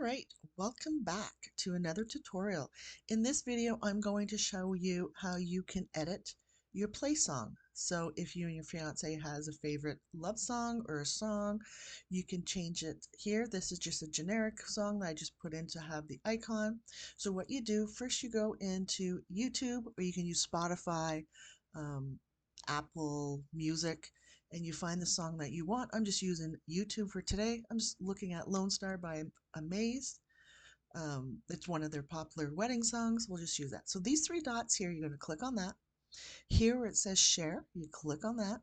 right, welcome back to another tutorial. In this video, I'm going to show you how you can edit your play song. So if you and your fiance has a favorite love song or a song, you can change it here. This is just a generic song that I just put in to have the icon. So what you do, first you go into YouTube, or you can use Spotify, um, Apple Music, and you find the song that you want. I'm just using YouTube for today. I'm just looking at Lone Star by Amazed. It's one of their popular wedding songs. We'll just use that. So these three dots here, you're going to click on that. Here where it says share, you click on that.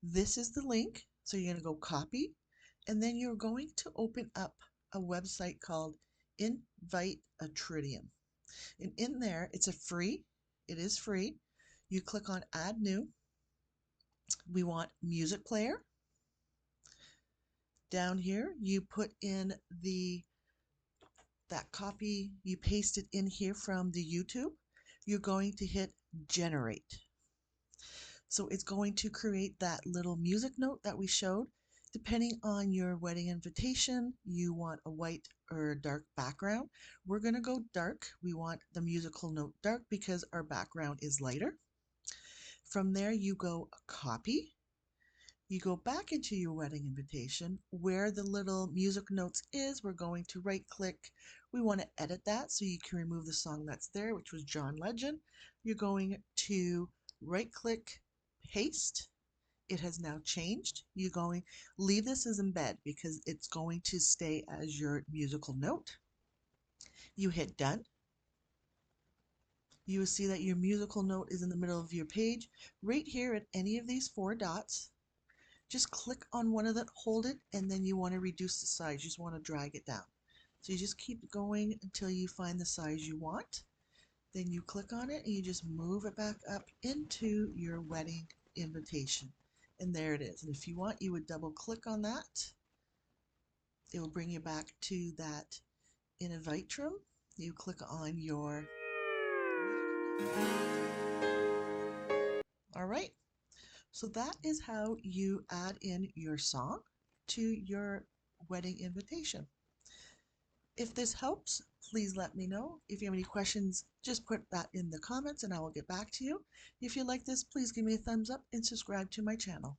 This is the link. So you're going to go copy, and then you're going to open up a website called Invite a Tritium. And in there, it is free. You click on add new. We want music player. Down here, you put in that copy, you paste it in here from the YouTube. You're going to hit generate. So it's going to create that little music note that we showed. Depending on your wedding invitation, you want a white or a dark background. We're going to go dark. We want the musical note dark because our background is lighter. From there, you go copy. You go back into your wedding invitation where the little music notes is. We're going to right click. We want to edit that so you can remove the song that's there, which was John Legend. You're going to right click, paste. It has now changed. You're going leave this as embed because it's going to stay as your musical note. You hit done. You will see that your musical note is in the middle of your page. Right here at any of these four dots, just click on one of them, hold it, and then you want to reduce the size. You just want to drag it down. So you just keep going until you find the size you want. Then you click on it and you just move it back up into your wedding invitation. And there it is. And if you want, you would double click on that. It will bring you back to that invite room. You click on your... All right. So that is how you add in your song to your wedding invitation. If this helps, please let me know. If you have any questions, just put that in the comments and I will get back to you. If you like this, please give me a thumbs up and subscribe to my channel.